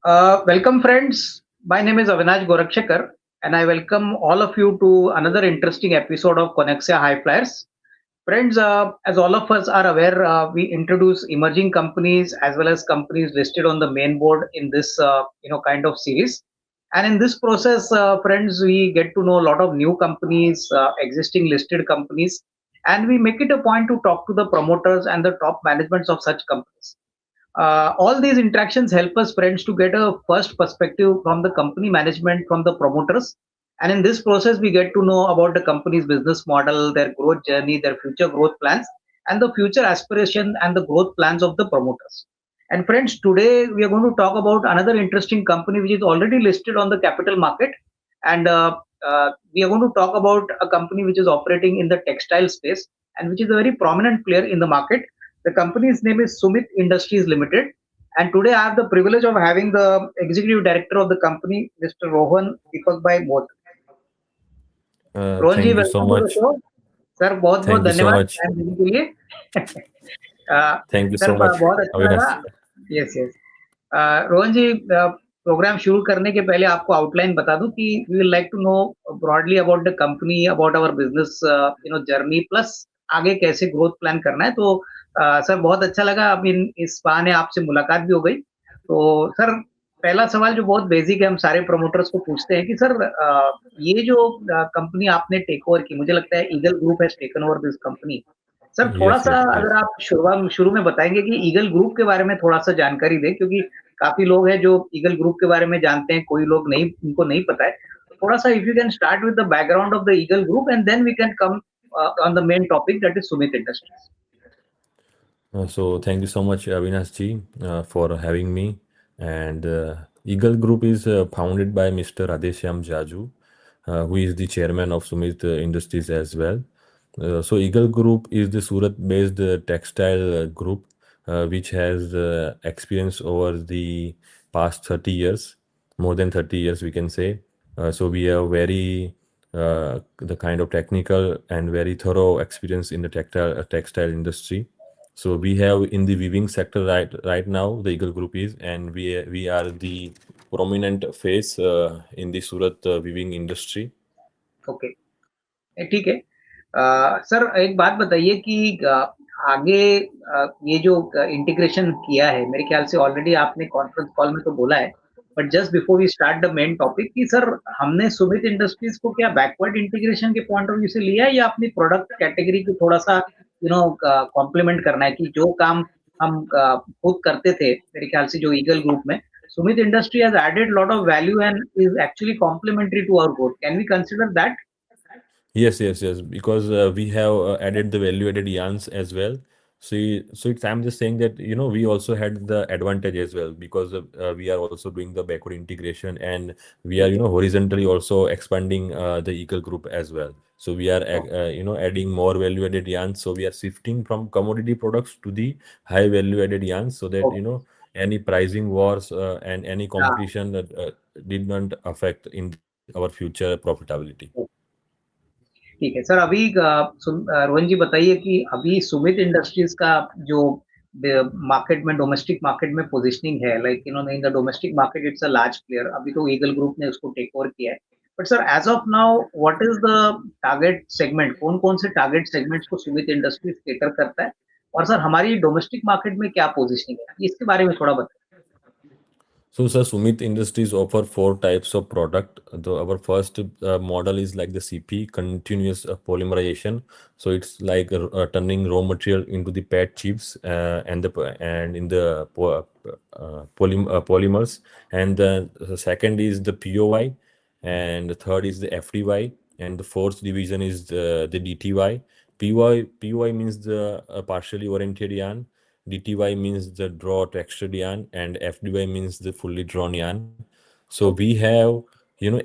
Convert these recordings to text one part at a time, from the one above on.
Welcome, friends. My name is Avinash Gorakshekar, and I welcome all of you to another interesting episode of Connexia High Flyers. Friends, as all of us are aware, we introduce emerging companies as well as companies listed on the main board in this, kind of series. And in this process, friends, we get to know a lot of new companies, existing listed companies, and we make it a point to talk to the promoters and the top managements of such companies. All these interactions help us, friends, to get a first perspective from the company management, from the promoters. And in this process, we get to know about the company's business model, their growth journey, their future growth plans, and the future aspiration and the growth plans of the promoters. And friends, today we are going to talk about another interesting company which is already listed on the capital market. And we are going to talk about a company which is operating in the textile space and which is a very prominent player in the market. The company's name is Sumit Industries Limited. And today I have the privilege of having the executive director of the company, Mr. Rohan Deepak Bhai Moth. Rohan ji, Thank you so welcome to the much. Show. Sir, बहुत बहुत Thank you so धन्यवाद much. Time देने के लिए। Thank you sir, so much, बहुत अच्छा लगा। Avinash. Yes yes. Rohan ji, program शुरू करने के पहले आपको आउटलाइन बता दूं कि we will like to know broadly about the company, about our business journey, plus आगे कैसे ग्रोथ प्लान करना है। तो सर, बहुत अच्छा लगा। अब इस बहाने आपसे मुलाकात भी हो गई। तो सर, पहला सवाल जो बहुत बेसिक है, हम सारे प्रमोटर्स को पूछते हैं कि सर, ये जो कंपनी आपने टेक ओवर की, मुझे लगता है eagle group has taken over this company. Sir, Yes, थोड़ा-सा yes, अगर yes. आप शुरू में बताएँगे कि ईगल ग्रुप के बारे में थोड़ा-सा जानकारी दें, क्योंकि काफ़ी लोग हैं जो ईगल ग्रुप के बारे में जानते हैं, कोई लोग नहीं, उनको नहीं पता है। तो थोड़ा-सा if you can start with the background of the Eagle Group and then we can come on the main topic that is Sumit Industries. So thank you so much, Avinash ji, for having me. And Eagle Group is founded by Mr. Adeshyam Jaju, who is the chairman of Sumit Industries as well. So Eagle Group is the Surat-based textile group, which has experience over the past 30 years, more than 30 years, we can say. So we have very the kind of technical and very thorough experience in the textile industry. So we have in the weaving sector right now, the Eagle Group is, and we are the prominent face in the Surat weaving industry. Okay, ठीक है। Sir, एक बात बताइए कि आगे ये जो integration किया है, मेरे ख्याल से ऑलरेडी आपने कॉन्फ्रेंस कॉल में तो बोला है, but just before we start the main topic कि सर, हमने सुमित इंडस्ट्रीज को क्या बैकवर्ड इंटीग्रेशन के पॉइंट ऑफ व्यू से लिया है या अपनी प्रोडक्ट कैटेगरी को थोड़ा-सा कॉम्प्लीमेंट करना है कि जो काम हम खुद करते थे, मेरे ख्याल से जो ईगल ग्रुप में, Sumit Industry has added lot of value and is actually complementary to our growth. Can we consider that? Yes, yes, yes. Because we have added the value-added yarns as well. So I'm just saying that we also had the advantage as well because we are also doing the backward integration and we are ठीक है। horizontally also expanding the Eagle Group as well. So we are adding more value-added yarns. So we are shifting from commodity products to the high value-added yarns so that okay. any pricing wars and any हाँ, competition that did not affect in our future profitability. ठीक है। Sir, अभी रोहन जी बताइए कि अभी Sumit industries का जो market में, डोमेस्टिक मार्केट में पोजीशनिंग है, like in the domestic market it's a large player. अभी तो ईगल ग्रुप ने उसको टेक ओवर किया है। But sir, as of now what is the target segment? कौन-कौन से टारगेट सेगमेंट्स को सुमित इंडस्ट्रीज कैटर करता है? और सर, हमारी डोमेस्टिक मार्केट में क्या पोजीशनिंग है? इसके बारे में थोड़ा बताइए। So, sir, Sumit Industries offer four types of product. Our first model is like the CP, continuous polymerization. So it's like turning raw material into the PET chips and in the polymers. And the second is the POY, and the third is the FDY, and the fourth division is the DTY. POY means the partially oriented yarn. DTY means the draw textured yarn and FDY means the fully drawn yarn. So we have,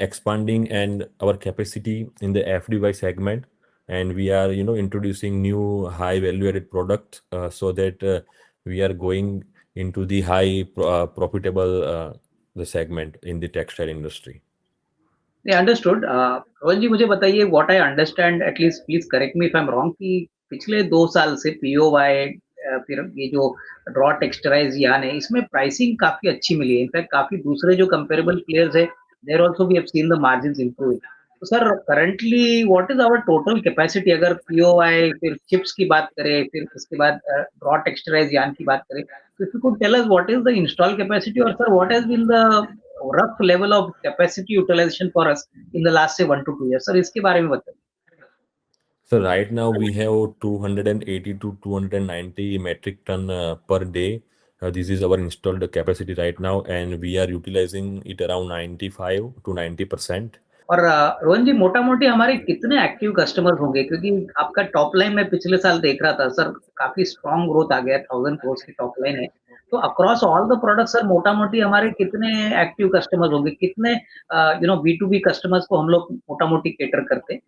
expanding and our capacity in the FDY segment, and we are, introducing new high value added product so that we are going into the profitable the segment in the textile industry. नहीं, understood. Rohan ji, मुझे बताइए, what I understand, at least please correct me if I am wrong, कि पिछले 2 साल से पीओवाई, फिर ये जो रॉ टेक्सचराइज यान है, इसमें प्राइसिंग काफी अच्छी मिली है। इनफैक्ट काफी दूसरे जो कंपेरेबल प्लेयर्स है, there also we have seen the margins improve. तो sir currently what is our total capacity, अगर पीओवाई फिर चिप्स की बात करें, फिर उसके बाद रॉ टेक्सचराइज यान की बात करें, तो if you could tell us what is the install capacity, और sir what has been the rough level of capacity utilisation for us in the last से 1 to 2 years, सर इसके बारे में बताइए। So right now we have 280 to 290 metric ton per day. This is our installed capacity right now, and we are utilizing it around 95 to 90%. और रोहन जी, मोटा मोटी हमारे कितने एक्टिव कस्टमर होंगे, क्योंकि आपका टॉप लाइन में पिछले साल देख रहा था सर, काफी स्ट्रॉन्ग ग्रोथ आ गया, 1000 crores की टॉप लाइन है। तो across all the product sir मोटा मोटी हमारे कितने एक्टिव कस्टमर्स होंगे, कितने B2B कस्टमर्स को हम लोग मोटा मोटी केटर करते हैं?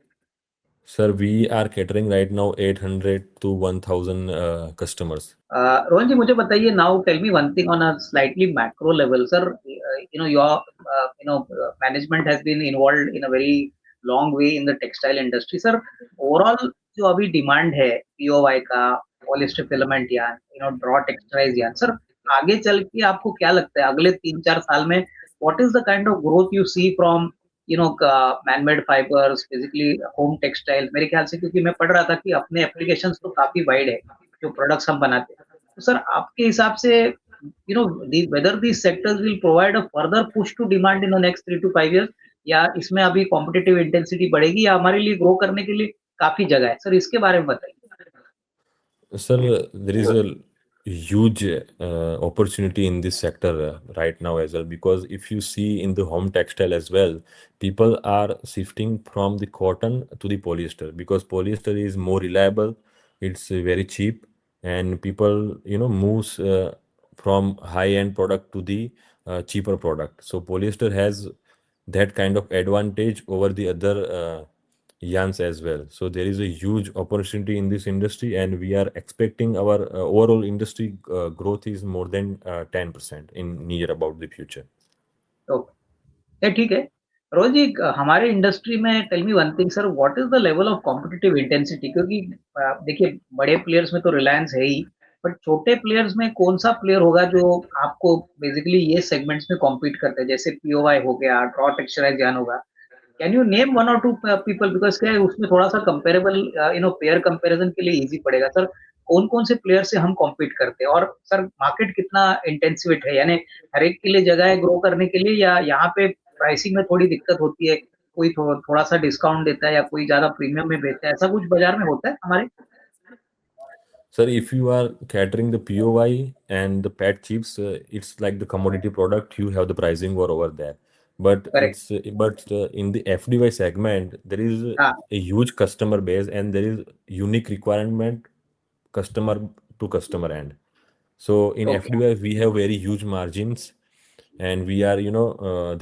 Sir, we are catering right now 800 to 1000 customers. Rohan ji, मुझे बताइए, now tell me one thing on a slightly macro level sir, your management has been involved in a very long way in the textile industry sir. Overall जो अभी demand है P O Y का, polyester filament yarn, draw textured yarn, sir आगे चल के आपको क्या लगता है अगले 3-4 साल में what is the kind of growth you see from manmade fibres, basically home textile? मेरे ख्याल से, क्योंकि मैं पढ़ रहा था कि अपने एप्लीकेशंस तो काफी वाइड है जो प्रोडक्ट्स हम बनाते हैं, तो सर आपके हिसाब से whether these sectors will provide a further push to demand in the next 3 to 5 years, या इसमें अभी कॉम्पिटिटिव इंटेंसिटी बढ़ेगी, या हमारे लिए ग्रो करने के लिए काफी जगह है, सर इसके बारे में बताइए। Sir, there is a huge opportunity in this sector right now as well, because if you see in the home textile as well, people are shifting from the cotton to the polyester, because polyester is more reliable, it's very cheap, and people moves from high-end product to the cheaper product. So polyester has that kind of advantage over the other yarns as well. So there is a huge opportunity in this industry, and we are expecting our overall industry growth is more than 10% in near about the future. Okay, ठीक है। Rose ji, हमारे industry में tell me one thing sir, what is the level of competitive intensity? क्योंकि देखिए, बड़े players में तो रिलायंस है ही, बट छोटे प्लेयर्स में कौन सा प्लेयर होगा जो आपको बेसिकली ये सेगमेंट्स में कॉम्पीट करते हैं, जैसे पीओवाई हो गया, ड्रॉ टेक्सचराइज यान होगा? Can you name 1 or 2 people, because क्या है उसमें थोड़ा सा कंपेरेबल पेयर कंपैरिजन के लिए इजी पड़ेगा सर। कौन कौन से प्लेयर से हम कॉम्पीट करते हैं, और सर मार्केट कितना इंटेंसिवेट है, यानी हर एक के लिए जगह है ग्रो करने के लिए, या यहाँ पे प्राइसिंग में थोड़ी दिक्कत होती है, कोई थोड़ा सा डिस्काउंट देता है या कोई ज्यादा प्रीमियम में बेचता है, ऐसा कुछ बाजार में होता है हमारे? Sir, if you are catering the POY and the PET chips, it's like the commodity product. You have the pricing war over there. But correct. in the FDY segment, there is हाँ। a huge customer base, and there is unique requirement customer to customer end. So in okay. FDY, we have very huge margins, and we are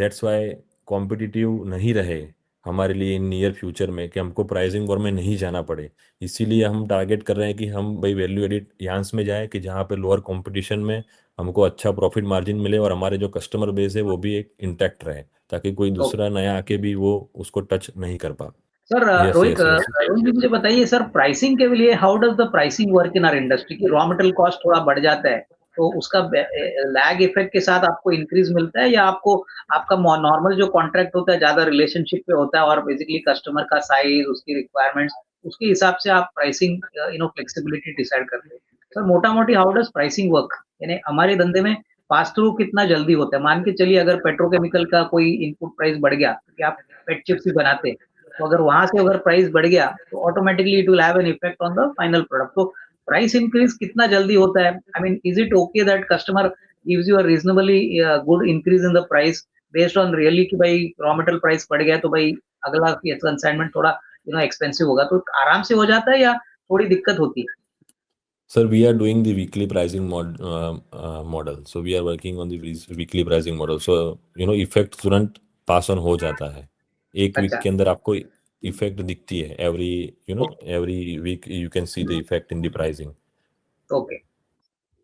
that's why competitive नहीं रहे हमारे लिए in near future में, कि हमको pricing war में नहीं जाना पड़े। इसीलिए हम टारगेट कर रहे हैं कि हम भाई वैल्यू एडिड यान्स में जाए, कि जहाँ पे लोअर कंपटीशन में हमको अच्छा प्रॉफिट मार्जिन मिले, और हमारे जो कस्टमर बेस है वो भी एक इंटैक्ट रहे, ताकि कोई ओके दूसरा नया आके भी वो उसको टच नहीं कर पा। Sir, yes Rohit, yes yes. Rohit ji मुझे बताइए सर, प्राइसिंग के लिए how does the pricing work in our industry? की रॉ मटेरियल कॉस्ट थोड़ा बढ़ जाता है, तो उसका लैग इफेक्ट के साथ आपको इंक्रीज मिलता है, या आपको आपका नॉर्मल जो कॉन्ट्रैक्ट होता है ज्यादा रिलेशनशिप पे होता है, और बेसिकली कस्टमर का साइज, उसकी रिक्वायरमेंट्स, उसके हिसाब से आप प्राइसिंग फ्लेक्सिबिलिटी डिसाइड करते हैं? सर मोटा मोटी हाउ डज प्राइसिंग वर्क, यानी हमारे धंधे में पास थ्रू कितना जल्दी होता है? मान के चलिए अगर पेट्रोकेमिकल का कोई इनपुट प्राइस बढ़ गया, कि आप पेट चिप्स ही बनाते हैं, तो अगर वहां से अगर प्राइस बढ़ गया तो automatically it will have an effect on the final product. तो प्राइस इंक्रीज कितना जल्दी होता है? I mean, is it okay that customer gives you a reasonably good increase in the price based on really कि भाई raw material price बढ़ गया तो भाई अगला कंसाइनमेंट थोड़ा एक्सपेंसिव होगा, तो आराम से हो जाता है या थोड़ी दिक्कत होती है? Sir, we are doing the weekly pricing model. So we are working on the weekly pricing model. So effect तुरंत पास ऑन हो जाता है, एक वीक अच्छा। के अंदर आपको इफेक्ट दिखती है। Every week you can see the effect in the pricing. Okay,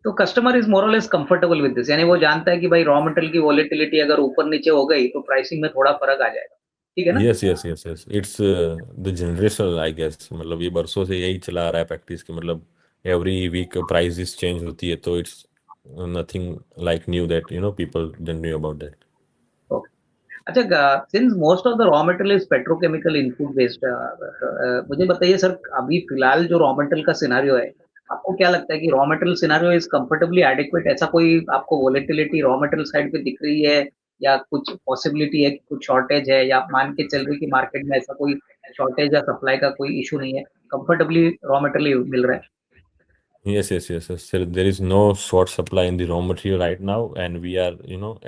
तो कस्टमर इज मोर और लेस कंफर्टेबल विद दिस, यानी वो जानता है कि भाई रॉ मटेरियल की वॉलेटिलिटी अगर ऊपर नीचे हो गई तो प्राइसिंग में थोड़ा फर्क आ जाएगा, ठीक है ना? Yes yes yes yes, it's the generational I guess, मतलब ये बरसों से यही चला आ रहा है प्रैक्टिस की, मतलब every week prices change होती है, तो it's nothing like new that people didn't know about that. Okay. अच्छा, since most of the raw material is petrochemical input based, मुझे बताइए सर, अभी फिलहाल जो रॉ मटेरियल का सिनारियो है, आपको क्या लगता है कि raw material scenario is comfortably adequate? ऐसा कोई आपको वोलेटिलिटी रॉ मटेरियल साइड पे दिख रही है, या कुछ पॉसिबिलिटी है कि कुछ शॉर्टेज है, या आप मान के चल रही कि मार्केट में ऐसा कोई शॉर्टेज या सप्लाई का कोई इशू नहीं है, कंफर्टेबली रॉ मटेरियल मिल रहा है? Yes. There is no short supply in the raw material right now, and we are,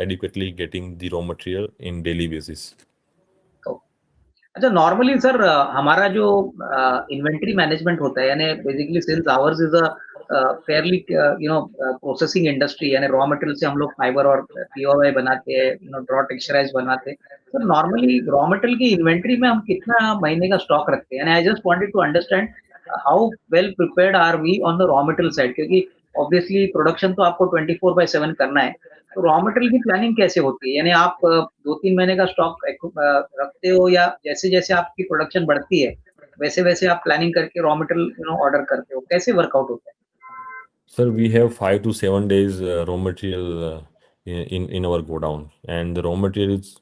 adequately getting the raw material in daily basis. तो अच्छा, नॉर्मली सर हमारा जो इन्वेंटरी मैनेजमेंट होता है, यानी basically since hours is a fairly processing industry, यानी raw material से हम लोग फाइबर और पीओवाई बनाते हैं, ड्रॉ टेक्सचराइज बनाते हैं। सर नॉर्मली रॉ मटेरियल की इन्वेंटरी में हम कितना महीने का स्टॉक रखते हैं? यानी I just wanted to understand how well prepared are we on the raw material side, क्योंकि ऑब्वियसली प्रोडक्शन तो आपको 24/7 करना है, तो रॉ मटेरियल की प्लानिंग कैसे होती है? यानी आप 2-3 महीने का स्टॉक रखते हो, या जैसे-जैसे आपकी प्रोडक्शन बढ़ती है, वैसे-वैसे आप प्लानिंग करके रॉ मटेरियल ऑर्डर करते हो? कैसे वर्कआउट होता है? Sir, we have 5 to 7 days raw material in our godown, and the raw material is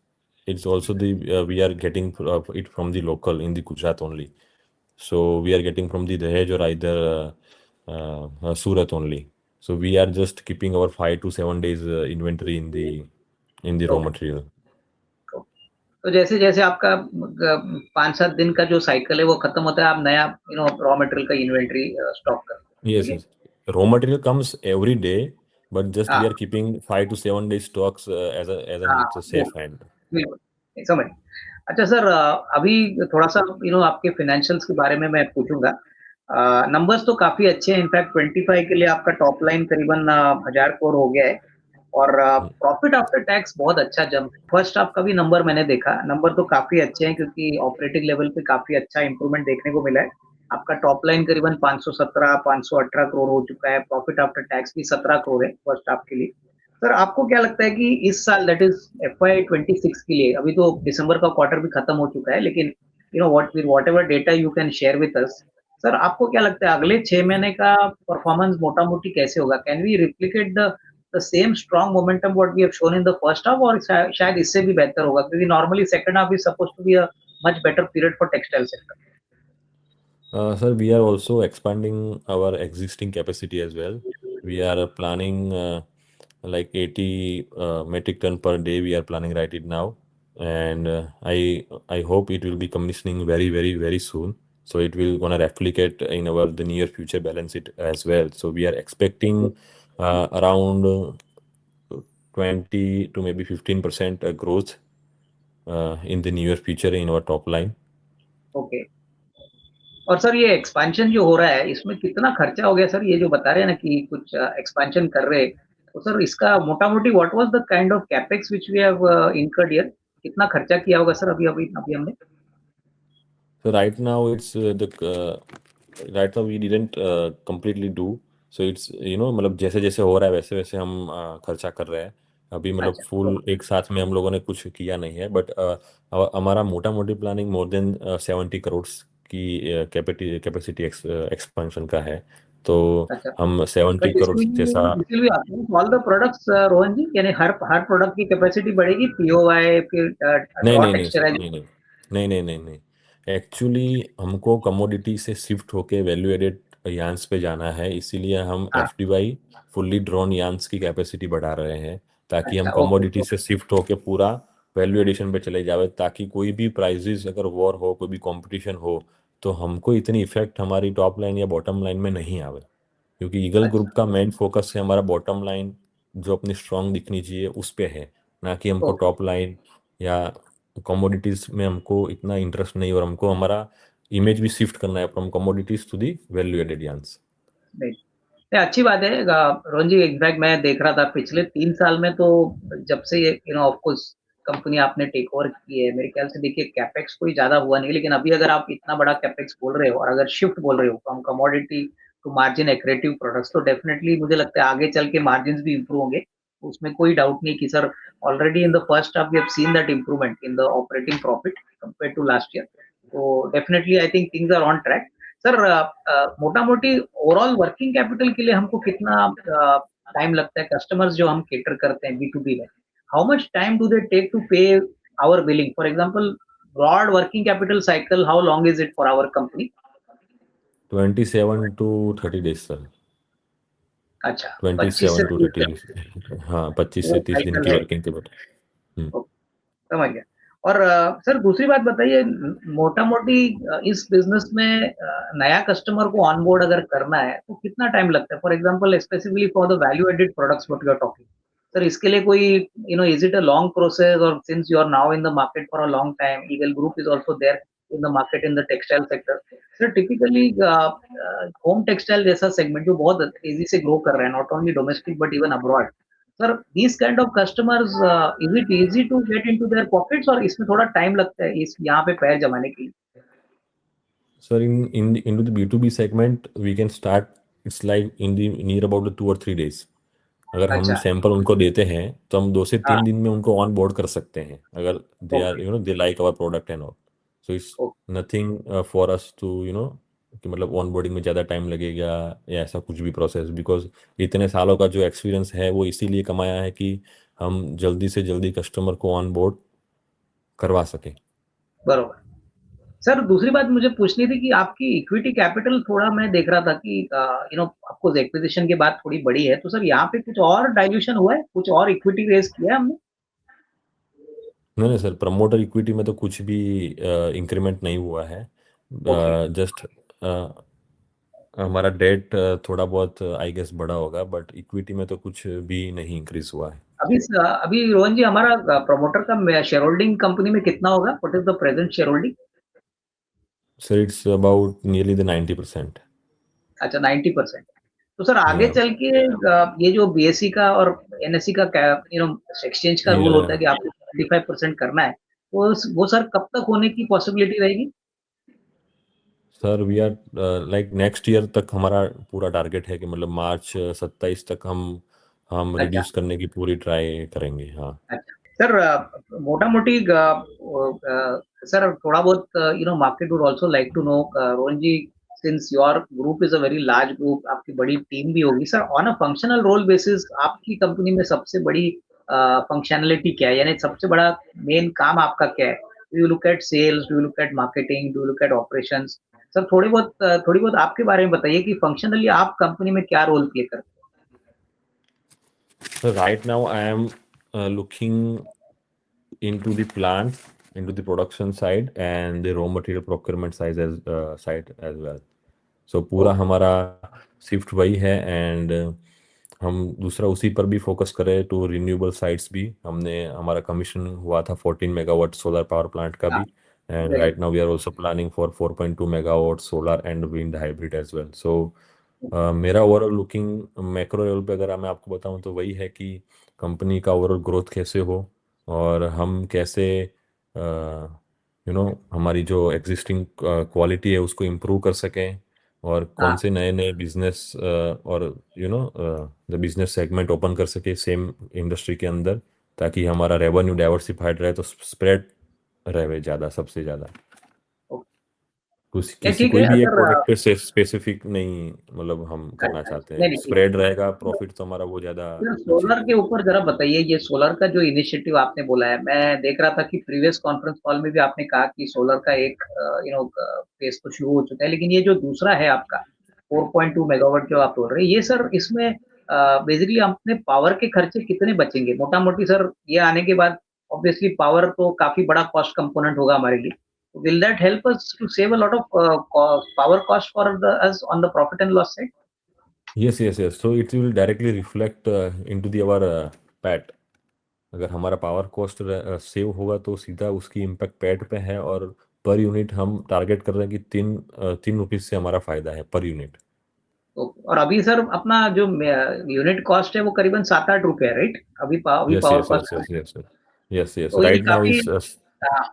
it's also the we are getting it from the local in the Gujarat only. So we are getting from the Dahej or either Surat only. So we are just keeping our 5 to 7 days inventory in the raw okay, material. Okay. तो जैसे-जैसे आपका 5-7 दिन का जो cycle है वो खत्म होता है, आप नया रॉ मटेरियल का इन्वेंटरी स्टॉक करते हो, ठीक है? Yes. Raw material comes every day, but just we हाँ, are keeping 5 to 7 days stocks as an हाँ, it's a वो safe hand. बिल्कुल, नहीं, समझ गया। अच्छा सर, अभी थोड़ा-सा आपके फाइनेंशियल्स के बारे में मैं पूछूँगा। नंबर्स तो काफ़ी अच्छे हैं, इनफैक्ट 25 के लिए आपका टॉप लाइन करीबन 1000 करोड़ हो गया है, और Mm. प्रॉफिट आफ्टर टैक्स बहुत अच्छा जंप। फर्स्ट हाफ का भी नंबर मैंने देखा, नंबर तो काफ़ी अच्छे हैं, क्योंकि ऑपरेटिंग लेवल पे काफ़ी अच्छा इंप्रूवमेंट देखने को मिला है। आपका टॉप लाइन करीबन 517-518 करोड़ हो चुका है, प्रॉफिट आफ्टर टैक्स भी 17 करोड़ है फर्स्ट हाफ के लिए। सर आपको क्या लगता है कि इस साल, दैट इज FY 26 के लिए, अभी तो दिसंबर का क्वार्टर भी खत्म हो चुका है, लेकिन what ever data you can share with us, sir आपको क्या लगता है अगले 6 महीने का परफॉर्मेंस मोटा मोटी कैसे होगा? Can we replicate the same strong momentum what we have shown in the first half, और शायद इससे भी बेहतर होगा, क्योंकि normally second half is supposed to be a much better period for textile sector. Sir, we are also expanding our existing capacity as well. We are planning like 80 metric ton per day. We are planning right it now, and I hope it will be commissioning very soon. So it will gonna replicate in our the near future balance it as well. So we are expecting around 20 to maybe 15% growth in the near future in our top line. Okay. और sir ये expansion जो हो रहा है, इसमें कितना खर्चा हो गया सर? ये जो बता रहे हैं ना कि कुछ एक्सपेंशन कर रहे हैं, तो सर इसका मोटा-मोटी what was the kind of capex which we have incurred here? कितना खर्चा किया होगा सर अभी हमने? So right now it's right now we didn't completely do. So it's मतलब जैसे जैसे हो रहा है वैसे वैसे हम खर्चा कर रहे हैं अभी, मतलब अच्छा, फुल ओके, एक साथ में हम लोगों ने कुछ किया नहीं है, बट हमारा मोटा मोटी प्लानिंग मोर देन 70 करोड़ की कैपेसिटी एक्सपेंशन का है, तो अच्छा। हम 70 करोड़ जैसा। This will be across all the products Rohan ji? यानी हर हर प्रोडक्ट की कैपेसिटी बढ़ेगी, पीओवाई फिर नहीं ड्रॉ नहीं नहीं सर, टेक्सचराइज? नहीं। एक्चुअली हमको कमोडिटी से शिफ्ट होके वैल्यू एडेड यान्स पे जाना है, इसीलिए हम हाँ, FDY फुल्ली ड्रोन यान्स की कैपेसिटी बढ़ा रहे हैं, ताकि हम अच्छा, ओके, कमोडिटी ओके, से शिफ्ट होके पूरा वैल्यू एडिशन पे चले जावे, ताकि कोई भी प्राइजेस अगर वॉर हो, कोई भी कंपटीशन हो, तो हमको इतनी इफेक्ट हमारी टॉप लाइन या बॉटम लाइन में नहीं आवे, क्योंकि ईगल ग्रुप अच्छा, का मेन फोकस है हमारा बॉटम लाइन जो अपनी स्ट्रांग दिखनी चाहिए उस पे है, ना कि हमको ओके, टॉप लाइन या कमोडिटीज में हमको इतना इंटरेस्ट नहीं, और हमको हमारा इमेज भी शिफ्ट करना है from commodities to the value added yarns. नहीं। नहीं, अच्छी बात है। रोहन जी, इनफैक्ट मैं देख रहा था पिछले 3 साल में, तो जब से ये ऑफ कोर्स कंपनी आपने टेक ओवर की है, मेरे ख्याल से देखिए कैपेक्स कोई ज़्यादा हुआ नहीं, लेकिन अभी अगर आप इतना बड़ा कैपेक्स बोल रहे हो, और अगर शिफ्ट बोल रहे हो from commodity to margin accretive products, तो डेफिनिटली मुझे लगता है आगे चल के मार्जिन्स भी इंप्रूव होंगे। उसमें कोई डाउट नहीं कि sir, already in the first half we have seen that improvement in the operating profit compared to last year. तो definitely I think things are on track. Sir मोटा मोटी ओवरऑल वर्किंग कैपिटल के लिए हमको कितना time लगता है? Customers जो हम केटर करते हैं B2B में, how much time do they take to pay our billing? For example, broad working capital cycle, how long is it for our company? 27 to 30 days sir. अच्छा, 25 से 30 27 to 30 days। हाँ, 25 वो से 30 दिन साइकिल की है। वर्किंग के बाद। हम्म। ओके, समझ गया। और सर दूसरी बात बताइए, मोटा मोटी इस बिजनेस में नया कस्टमर को ऑनबोर्ड अगर करना है तो कितना टाइम लगता है? For example, specifically for the value added products what you are talking, sir इसके लिए कोई is it a long process? और since you are now in the market for a long time, Eagle group is also there in the market in the textile sector, sir typically home textile जैसा segment जो बहुत तेजी से grow कर रहा है, not only domestic but even abroad, sir these kind of customers, is it easy to get into their pockets और इसमें थोड़ा टाइम लगता है इस यहाँ पे पैर जमाने के लिए? Sir, into the B2B segment, we can start. It's like in the near about the 2 or 3 days. अगर हम अच्छा। सैंपल उनको देते हैं तो हम 2 से 3 दिन हाँ। में उनको ऑन बोर्ड कर सकते हैं, अगर they are okay. They like our product and all. So it's okay. Nothing for us to कि मतलब ऑन बोर्डिंग में ज़्यादा टाइम लगेगा या ऐसा कुछ भी प्रोसेस, बिकॉज इतने सालों का जो एक्सपीरियंस है वो इसीलिए कमाया है कि हम जल्दी से जल्दी कस्टमर को ऑन बोर्ड करवा सकें। बरोबर। सर दूसरी बात मुझे पूछनी थी कि आपकी इक्विटी कैपिटल थोड़ा मैं देख रहा था कि आपको एक्विजिशन के बाद थोड़ी बड़ी है, तो सर यहाँ पे कुछ और डाइल्यूशन हुआ है? कुछ और इक्विटी रेज किया है हमने? नहीं नहीं सर, प्रमोटर इक्विटी में तो कुछ भी इंक्रीमेंट नहीं हुआ है। ओके। जस्ट हमारा डेट थोड़ा बहुत आई गेस बढ़ा होगा, बट इक्विटी में तो कुछ भी नहीं इंक्रीज हुआ है। अभी रोहन जी, हमारा प्रमोटर का शेयर होल्डिंग कंपनी में कितना होगा? What is the present share holding? Sir it's about nearly the 90%। अच्छा, 90%। तो सर आगे या चल के ये जो बीएसई का और एनएसई का एक्सचेंज का रूल या होता है कि आपको 25% करना है, वो सर कब तक होने की पॉसिबिलिटी रहेगी? Sir we are like next year तक हमारा पूरा टारगेट है कि मतलब मार्च 27 तक हम अच्छा। रिड्यूस करने की पूरी ट्राई करेंगे। हाँ अच्छा सर, मोटा मोटी सर थोड़ा बहुत market would also like to know, Rohan ji, since your group is a very large group, आपकी बड़ी टीम भी होगी sir, on a functional role basis आपकी कंपनी में सबसे बड़ी फंक्शनलिटी क्या है? यानी सबसे बड़ा मेन काम आपका क्या है? Do you look at sales, do you look at marketing, do you look at operations? Sir थोड़ी बहुत आपके बारे में बताइए कि फंक्शनली आप कंपनी में क्या रोल प्ले करते sir, right now I am looking into the plant, into the production side and the raw material procurement side as well. So हो? पूरा हमारा शिफ्ट वही है, एंड हम दूसरा उसी पर भी फोकस करें टू रिन्यूएबल साइट्स भी। हमने हमारा कमीशन हुआ था 14 मेगावाट सोलर पावर प्लांट का हाँ, भी, and very right now we are also planning for 4.2 megawatt solar and wind hybrid as well. So मेरा ओवरऑल लुकिंग मैक्रो लेवल पे अगर मैं आपको बताऊं तो वही है कि कंपनी का ओवरऑल ग्रोथ कैसे हो, और हम कैसे हमारी जो एग्जिस्टिंग क्वालिटी है उसको इम्प्रूव कर सकें, और कौन हाँ। से नए नए बिजनेस और द बिजनेस सेगमेंट ओपन कर सके सेम इंडस्ट्री के अंदर, ताकि हमारा रेवेन्यू डाइवर्सिफाइड रहे, तो स्प्रेड रहे ज़्यादा, सबसे ज़्यादा। कुछ नहीं, किसी ठीक है कोई भी एक अगर प्रोडक्ट पे से स्पेसिफिक नहीं, मतलब हम करना अच्छा, चाहते नहीं हैं, नहीं, ठीक स्प्रेड रहेगा है। प्रॉफिट तो हमारा वो ज़्यादा सर अच्छे सोलर से। के ऊपर जरा बताइए, ये सोलर का जो इनिशिएटिव आपने बोला है, मैं देख रहा था कि प्रीवियस कॉन्फ्रेंस कॉल में भी आपने कहा कि सोलर का एक फेज तो शुरू हो चुका है, लेकिन ये जो दूसरा है आपका 4.2 मेगावाट जो आप बोल रहे हैं, ये सर इसमें बेसिकली अपने पावर के खर्चे कितने बचेंगे मोटा मोटी? सर ये आने के बाद ऑब्वियसली पावर तो काफी बड़ा कॉस्ट कंपोनेंट होगा हमारे लिए, will that help us to save a lot of power cost for us on the profit and loss side? Yes yes yes, so it will directly reflect into the our PAT. अगर हमारा power cost save होगा तो सीधा उसकी impact PAT पे है, और per unit हम टारगेट कर रहे हैं कि 3 रुपीज से हमारा फायदा है पर यूनिट। और अभी सर अपना जो यूनिट कॉस्ट है वो करीबन 7-8 रुपए है, राइट? अभी yes power yes yes cost. Yes yes yes yes, तो ये राइट नाउ काफी, इज हाँ,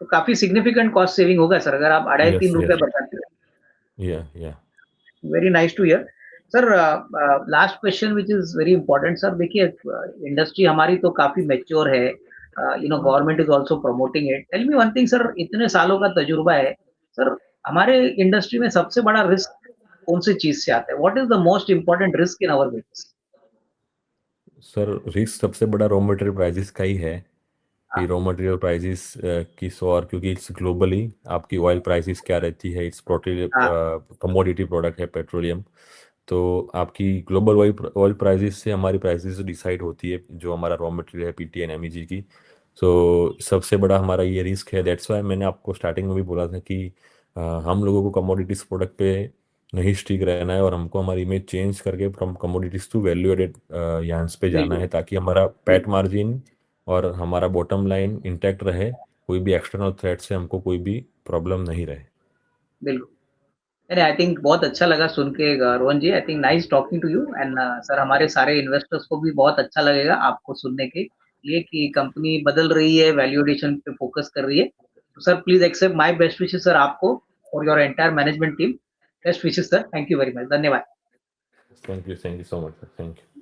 तो काफी सिग्निफिकेंट कॉस्ट सेविंग होगा सर अगर आप अढ़ाई यस तीन रुपए यस, बचाते हैं। Yeah very nice to hear. Sir last question which is very important sir, देखिए इंडस्ट्री हमारी तो काफी मेच्योर है, government is also promoting it. Tell me one thing sir, इतने सालों का तजुर्बा है सर, हमारे इंडस्ट्री में सबसे बड़ा रिस्क कौन सी चीज से आता है? What is the most important risk in our business? Sir risk सबसे बड़ा रॉ मटेरियल प्राइसेस का ही है कि हाँ, रॉ मटेरियल प्राइसेस की और क्योंकि इट्स ग्लोबली आपकी ऑयल प्राइसेस क्या रहती है, इट्स हाँ, कमोडिटी प्रोडक्ट है पेट्रोलियम। तो आपकी ग्लोबल ऑयल ऑयल प्राइसेस से हमारी प्राइसेस डिसाइड होती है, जो हमारा रॉ मटेरियल है पीटी एंड एमईजी की। तो सबसे बड़ा हमारा ये रिस्क है। दैट्स वाई मैंने आपको स्टार्टिंग में भी बोला था कि हम लोगों को कमोडिटीज प्रोडक्ट पे नहीं स्टिक रहना है और हमको हमारी इमेज चेंज करके from commodities to value added yarns पे जाना बिल्कुल, है, ताकि हमारा पैट बिल्कुल, मार्जिन और हमारा बॉटम लाइन इंटैक्ट रहे, कोई भी एक्सटर्नल थ्रेट से हमको कोई भी प्रॉब्लम नहीं रहे। बिल्कुल। अरे आई थिंक बहुत अच्छा लगा सुन के Rohan ji. I think nice talking to you and sir, हमारे सारे इन्वेस्टर्स को भी बहुत अच्छा लगेगा आपको सुनने के लिए कि कंपनी बदल रही है, वैल्यू एडिशन पे फोकस कर रही है। तो sir please accept my best wishes sir आपको और your entire management team. Best wishes sir, thank you very much, धन्यवाद। Thank you so much sir, thank you.